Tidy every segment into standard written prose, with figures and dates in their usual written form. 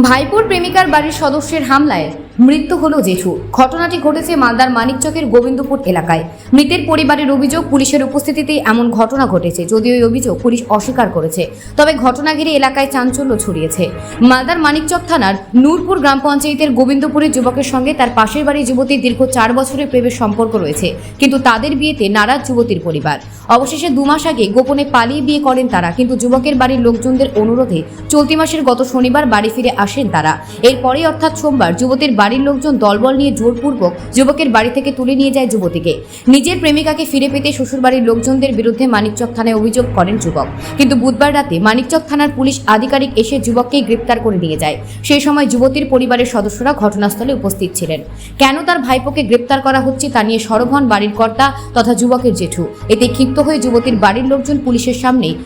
ভাইপোর প্রেমিকার বাড়ির সদস্যের হামলায় মৃত্যু হলো জেঠু। ঘটনাটি ঘটেছে মালদার মানিকচকের গোবিন্দপুর এলাকায়। মৃতের পরিবারের অভিযোগ, পুলিশের উপস্থিতিতেই এমন ঘটনা ঘটেছে। যদিও এই অভিযোগ পুলিশ অস্বীকার করেছে, তবে ঘটনা ঘিরে এলাকায় চাঞ্চল্য ছড়িয়েছে। মালদার মানিকচক থানার নূরপুর গ্রাম পঞ্চায়েতের গোবিন্দপুরের যুবকের সঙ্গে তার পাশের বাড়ির যুবতীর দীর্ঘ 4 বছরের প্রেমের সম্পর্ক রয়েছে, কিন্তু তাদের বিয়েতে নারাজ যুবতীর পরিবার। অবশেষে 2 মাস আগে গোপনে পালিয়ে বিয়ে করেন তারা, কিন্তু যুবকের বাড়ির লোকজনদের অনুরোধে চলতি মাসের গত শনিবার বাড়ি ফিরে আসেন তারা। এরপরে অর্থাৎ সোমবার যুবতীর বাড়ির লোকজন দলবল নিয়ে জোরপূর্বক যুবকের বাড়ি থেকে তুলে নিয়ে যায় যুবতীকে। নিজের প্রেমিকাকে ফিরে পেতে শ্বশুরবাড়ির লোকজনদের বিরুদ্ধে মানিকচক থানায় অভিযোগ করেন যুবক, কিন্তু বুধবার রাতে মানিকচক থানার পুলিশ আধিকারিক এসে যুবককে গ্রেপ্তার করে নিয়ে যায়। সেই সময় যুবতীর পরিবারের সদস্যরা ঘটনাস্থলে উপস্থিত ছিলেন। কেন তার ভাইপোকে গ্রেপ্তার করা হচ্ছে তা নিয়ে সরব হন বাড়ির কর্তা তথা যুবকের জেঠু। এতে ক্ষিপ্ত হয়ে যুবতীর বাড়ির লোকজন পুলিশের সামনেই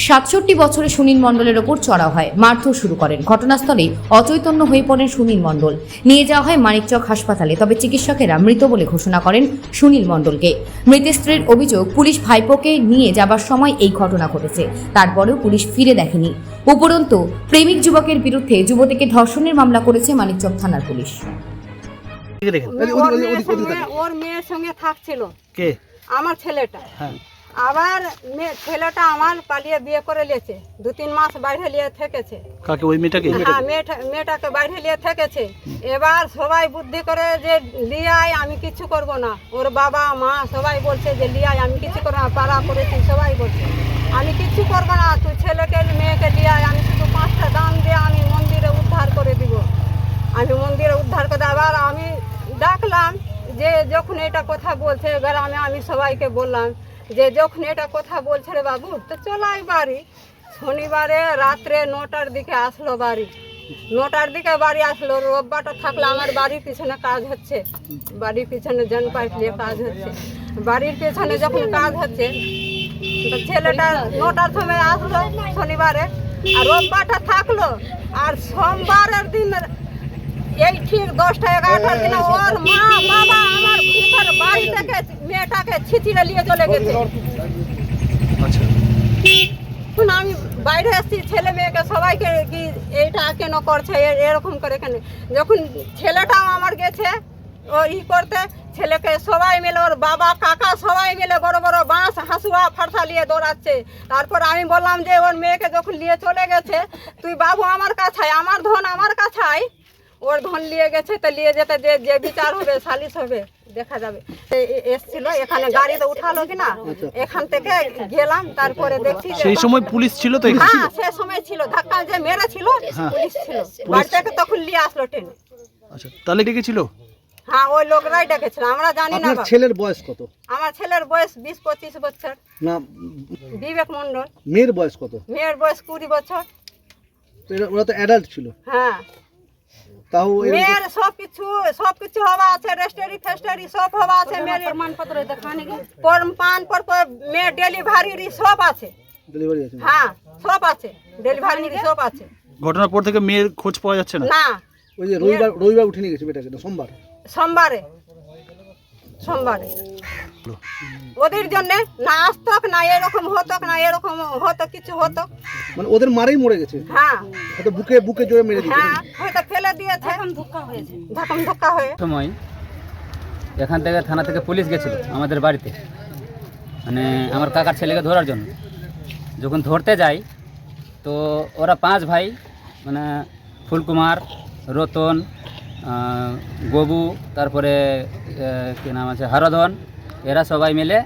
67 বছরের সুনীল মণ্ডলের ওপর চড়াও হয়, মারধর শুরু করেন। ঘটনাস্থলেই অচৈতন্য হয়ে পড়েন সুনীল মণ্ডল। নিয়ে যাওয়া হয় মানিকচক হাসপাতালে, তবে চিকিৎসকেরা মৃত বলে ঘোষণা করেন সুনীল মণ্ডলকে। মৃতের স্ত্রীর অভিযোগ, পুলিশ ভাইপোকে নিয়ে যাবার সময় এই ঘটনা ঘটেছে, তারপরেও পুলিশ ফিরে দেখেনি। উপরন্তু প্রেমিক যুবকের বিরুদ্ধে যুবতীকে ধর্ষণের মামলা করেছে মানিকচক থানার পুলিশ। ওর মেয়ের সঙ্গে থাকছিল কে? আমার ছেলেটা। হ্যাঁ। আবার ছেলেটা আমার পালিয়ে বিয়ে করে নিয়েছে, 2-3 মাস বাইরে নিয়ে থেকেছে। কাকে? ওই মেয়েটাকে? হ্যাঁ, মেয়েটাকে বাইরে নিয়ে থেকেছে। এবার সবাই বুদ্ধি করে যে লিয়াই, আমি কিছু করব না। ওর বাবা মা সবাই বলছে যে লিয়াই, আমি কিছু করবো না, পাড়া করেছি সবাই বলছে আমি কিছু করবো না, তুই ছেলেকে মেয়েকে লিয়াই, আমি শুধু 5টা দান দিয়ে আমি মন্দিরে উদ্ধার করে দিব। আমি মন্দিরে উদ্ধার করে আবার আমি ডাকলাম যে যখন এটা কথা বলছে গ্রামে, আমি সবাইকে বললাম যে যখন এটা কথা বলছে রে বাবু, তো চলাই বাড়ি। শনিবারে রাত্রে 9টার দিকে আসলো বাড়ি, 9টার দিকে বাড়ি আসলো। রোববারটা থাকলে আমার বাড়ির পিছনে কাজ হচ্ছে, বাড়ির পিছনে জনপাইপ নিয়ে কাজ হচ্ছে। বাড়ির পেছনে যখন কাজ হচ্ছে, তো ছেলেটা 9টার সময় আসলো শনিবারে, আর রোববারটা থাকলো। আর সোমবারের দিন এই ঠিক 10টা-11টার দিনে ওর মা বাবা আমার ভিতর বাড়ি থেকে মেয়েটাকে ছিচিড়ে নিয়ে চলে গেছে। আচ্ছা। এখন আমি বাইরে আসছি, ছেলে মেয়েকে সবাইকে কি এইটা কেন করছে, এরকম করে কেন। যখন ছেলেটাও আমার গেছে ও করতে, ছেলেকে সবাই মিলে, ওর বাবা কাকা সবাই মিলে বড় বড় বাঁশ হাসুয়া ফারসা নিয়ে দৌড়াচ্ছে। তারপর আমি বললাম যে ওর মেয়েকে যখন নিয়ে চলে গেছে, তুই বাবু আমার কাছে, আমার ধন আমার কাছে, ওর ধন নিয়ে গেছে, তো নিয়ে যেতে যে বিচার হবে, সালিশ হবে, দেখা যাবে। এসছিল এখানে, গাড়িতে উঠালো কিনা, এখান থেকে গেলাম, তারপরে দেখছি সেই সময় পুলিশ ছিল তো? হ্যাঁ, সে সময় ছিল, ধাক্কা যে মেরে ছিল পুলিশ ছিল। বাড়ি থেকে তখন নিয়ে আসলো ট্রেনে। আচ্ছা, তাহলে ডেকেছিল? হ্যাঁ, ওই লোকরাই ডেকেছিল, আমরা জানি না। আপনার ছেলের বয়স কত? আমার ছেলের বয়স 20-25 বছর। না, বিবেক মণ্ডল। মেয়ের বয়স কত? মেয়ের বয়স 20 বছর। তো ওরা তো অ্যাডাল্ট ছিল। হ্যাঁ, তাও মেয়ের সবকিছু হওয়া আছে, রেজিস্ট্রি ফেস্টারি সব হওয়া আছে। মেয়ের প্রমাণপত্র দেখানে কি প্রমাণপত্র, মেয়ের ডেলিভারি সব আছে। ডেলিভারি আছে? হ্যাঁ, সব আছে, ডেলিভারি সব আছে। ঘটনার পর থেকে মেয়ের খোঁজ পাওয়া যাচ্ছে না? না, ওই যে রবিবার উঠে নিয়ে গেছে বেটাকে, না সোমবারে ওদের জন্য না আসতক, না এরকম হতক, না এরকম হতো, কিছু হতো। মানে ওদের মারেই মরে গেছে? হ্যাঁ, হয়তো বুকে জোরে মেরে দিয়েছে। হ্যাঁ, হয়তো ফেলে দিয়েছে, ধক্কা হয়ে। সময় এখান থেকে থানা থেকে পুলিশ গেছিল আমাদের বাড়িতে, মানে আমার কাকার ছেলেকে ধরার জন্য। যখন ধরতে যাই, তো ওরা 5 ভাই, মানে ফুলকুমার, রতন, গবু, তারপরে কী নাম আছে, হরধন, এরা সবাই মিলে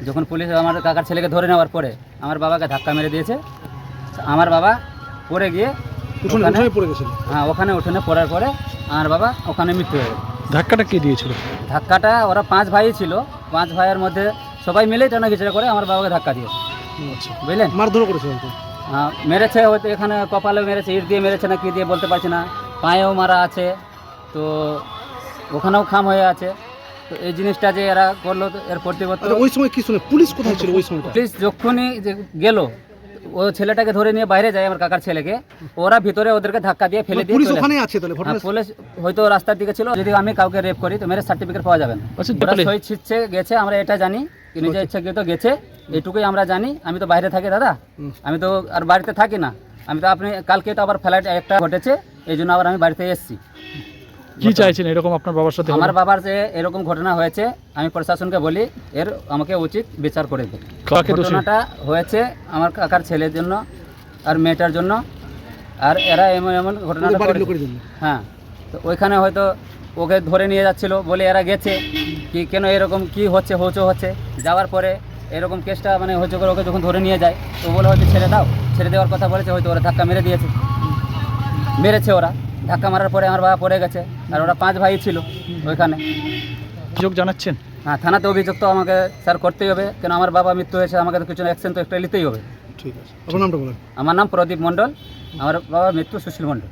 যখন পুলিশ আমার কাকার ছেলেকে ধরে নেওয়ার পরে আমার বাবাকে ধাক্কা মেরে দিয়েছে। আমার বাবা পড়ে গিয়ে পড়ে গেছিল। হ্যাঁ, ওখানে উঠোনে পড়ার পরে আমার বাবা ওখানে মৃত্যু হয়ে গেছে। ধাক্কাটা কে দিয়েছিল? ধাক্কাটা ওরা 5 ভাই ছিল, 5 ভাইয়ের মধ্যে সবাই মিলেই টানা ঘিচড়া করে আমার বাবাকে ধাক্কা দিয়েছে। বুঝলেন? মারধর করেছে? মেরেছে, হয়তো এখানে কপালেও মেরেছে, ইট দিয়ে মেরেছে না কি দিয়ে বলতে পারছি না, পায়েও মারা আছে, তো ওখানেও খাম হয়ে আছে। তো এই জিনিসটা যে এরা করলো, এর প্রতিবর্তন। ওই সময় কি শুনে পুলিশ কোথায় ছিল ওই সময়? পুলিশ যখনই গেল, ও ছেলেটাকে ধরে নিয়ে বাইরে যায়, আমার কাকার ছেলেকে, ওরা ভিতরে ওদেরকে ধাক্কা দিয়ে ফেলে দিয়ে পুলিশ ওখানে আছে? তাহলে পুলিশ হয়তো রাস্তার দিকে ছিল। যদি আমি কাউকে রেপ করি তো মেরে সার্টিফিকেট পাওয়া যাবে না। ওরা সই ছিটছে গেছে, আমরা এটা জানি, নিজের ইচ্ছাকৃত গেছে, এটুকুই আমরা জানি। আমি তো বাইরে থাকি দাদা, আমি তো আর বাড়িতে থাকি না, আমি তো আপনি কালকে তো আবার ফ্লাইট একটা ঘটেছে, এই জন্য আবার আমি বাড়িতে এসেছি। কি চাইছেন এরকম আপনার বাবার সাথে আমার হলো? বাবার যে এরকম ঘটনা হয়েছে, আমি প্রশাসনকে বলি এর আমাকে উচিত বিচার করে দেবে। কাকে দোষী? ঘটনাটা হয়েছে আমার কাকার ছেলের জন্য আর মেয়েটার জন্য, আর এরা এমন এমন ঘটনাটা ওদের বাড়ির করেছে। লোকের জন্য। হ্যাঁ, তো ওইখানে হয়তো ওকে ধরে নিয়ে যাচ্ছিল বলে এরা গেছে কি কেন এরকম কি হচ্ছে হইচই হচ্ছে, যাওয়ার পরে এরকম কেসটা মানে হইচই করে ওকে যখন ধরে নিয়ে যায় তো বলে হয়তো ছেড়ে দাও, ছেড়ে দেওয়ার কথা বলেছে, হয়তো ওরা ধাক্কা মেরে দিয়েছে, মেরেছে ওরা ধাক্কা মারার পরে আমার বাবা পড়ে গেছে, আর ওরা 5 ভাই ছিল ওইখানে। অভিযোগ জানাচ্ছেন? হ্যাঁ, থানাতে অভিযোগ তো আমাকে স্যার করতেই হবে, কেন আমার বাবা মৃত্যু হয়েছে, আমাকে তো কিছু অ্যাকশন তো একটা নিতেই হবে। ঠিক আছে, আপনার নামটা বলেন। আমার নাম প্রদীপ মণ্ডল, আমার বাবার মৃত্যু সুশীল মণ্ডল।